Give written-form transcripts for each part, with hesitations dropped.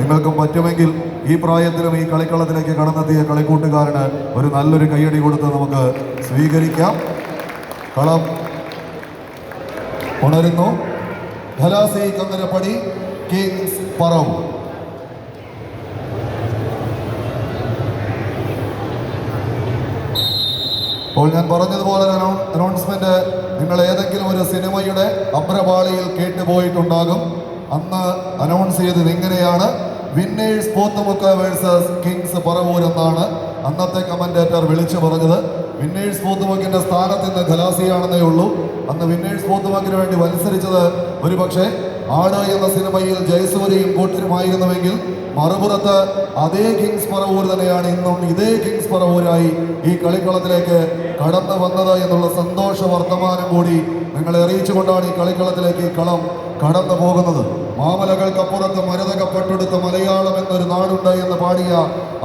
നിങ്ങൾക്കും പറ്റുമെങ്കിൽ ഈ പ്രായത്തിലും ഈ കളിക്കളത്തിലേക്ക് കടന്നെത്തിയ കളിക്കൂട്ടുകാരന് ഒരു നല്ലൊരു കയ്യടി കൊടുത്ത് നമുക്ക് സ്വീകരിക്കാം. കളം ഉണരുന്നു. ഖലാസി കങ്ങരപ്പടി, കിങ്സ് പറവൂർ. അപ്പോൾ ഞാൻ പറഞ്ഞതുപോലെ അനൗൺസ്മെന്റ് നിങ്ങൾ ഏതെങ്കിലും ഒരു സിനിമയുടെ അഭ്രപാളിയിൽ കേട്ടുപോയിട്ടുണ്ടാകും. അന്ന് അനൗൺസ് ചെയ്തത് ഇങ്ങനെയാണ്: വിന്നേഴ്സ് പോത്തുമുക്ക് വേഴ്സസ് കിങ്സ് പറവൂർ എന്നാണ് അന്നത്തെ കമന്റേറ്റർ വിളിച്ചു പറഞ്ഞത്. വിന്നേഴ്സ് പോത്തുമുക്കിന്റെ സ്ഥാനത്ത് ഇന്ന് ഖലാസിയാണെന്നേ ഉള്ളൂ. അന്ന് വിന്നേഴ്സ് പോത്തുമുക്കിന് വേണ്ടി മത്സരിച്ചത് ഒരുപക്ഷെ ആട് എന്ന സിനിമയിൽ ജയസൂര്യയും കൂട്ടരുമായിരുന്നുവെങ്കിൽ മറുപുറത്ത് അതേ കിങ്സ് പറവൂർ തന്നെയാണ് ഇന്നും ഇതേ കിങ്സ് പറവൂരായി ഈ കളിക്കളത്തിലേക്ക് കടന്നു വന്നത് എന്നുള്ള സന്തോഷ വർത്തമാനം കൂടി നിങ്ങളെ അറിയിച്ചുകൊണ്ടാണ് ഈ കളിക്കളത്തിലേക്ക് ഈ കളം കടന്നു പോകുന്നത്. മാമലകൾക്കപ്പുറത്ത് മരതകപ്പെട്ടെടുത്ത മലയാളം എന്നൊരു നാടുണ്ട് എന്ന് പാടിയ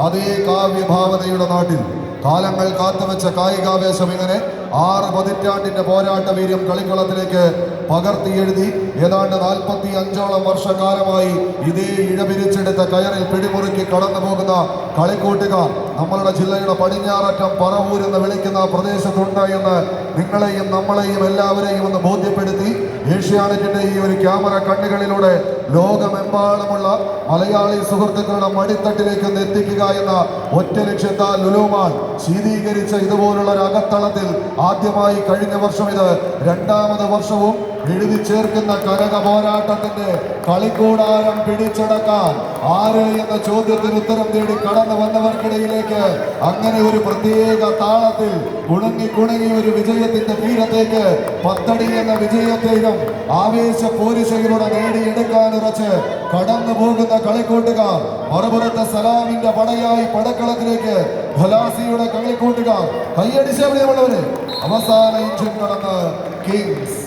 അതേ കാവ്യഭാവനയുടെ നാട്ടിൽ കാലങ്ങൾ കാത്തുവെച്ച കായികാവേശം ഇങ്ങനെ 6 പതിറ്റാണ്ടിന്റെ പോരാട്ട വീര്യം കളിക്കളത്തിലേക്ക് പകർത്തി എഴുതി ഏതാണ്ട് 45ഓളം വർഷക്കാലമായി ഇതേ ഇഴപിരിച്ചെടുത്ത കയറിൽ പിടിമുറുക്കി കടന്നു പോകുന്ന കളിക്കൂട്ടുകാർ നമ്മളുടെ ജില്ലയുടെ പടിഞ്ഞാററ്റം പറവൂർ എന്ന് വിളിക്കുന്ന പ്രദേശത്തുണ്ട് എന്ന് നിങ്ങളെയും നമ്മളെയും എല്ലാവരെയും ഒന്ന് ബോധ്യപ്പെടുത്തി ഏഷ്യാനെറ്റിന്റെ ഈ ഒരു ക്യാമറ കണ്ണുകളിലൂടെ ലോകമെമ്പാടുമുള്ള മലയാളി സുഹൃത്തുക്കളുടെ മടിത്തട്ടിലേക്ക് എത്തിക്കുക എന്ന ഒറ്റ ലക്ഷ്യത്താൽ ലുലുമാൾ ശീതീകരിച്ച ഇതുപോലുള്ള ഒരു അകത്തളത്തിൽ ആദ്യമായി കഴിഞ്ഞ വർഷം ഇത് 2ാമത് വർഷവും എഴുതി ചേർക്കുന്ന കനക പോരാട്ടത്തിന്റെ കളിക്കൂടാരം പിടിച്ചടക്കാൻ ആര് എന്ന ചോദ്യത്തിന് ഉത്തരം തേടി കടന്നു വന്നവർക്കിടയിലേക്ക് അങ്ങനെ ഒരു പ്രത്യേക താളത്തിൽ കുണുങ്ങി ഒരു വിജയത്തിന്റെ തീരത്തേക്ക് 10 അടി എന്ന വിജയത്തേകം ആവേശ പോരിശയിലൂടെ നേടിയെടുക്കാനുറച്ച് കടന്നു പോകുന്ന കളിക്കൂട്ടുകാർ മറുപുറത്തെ സലാമിന്റെ പടയായി പടക്കളത്തിലേക്ക് ഖലാസിയുടെ കളിക്കൂട്ടുകാർ കയ്യടിച്ചവരെയുള്ളവര് അവസാന ഇഞ്ചിൻ കടന്ന് കിങ്സ്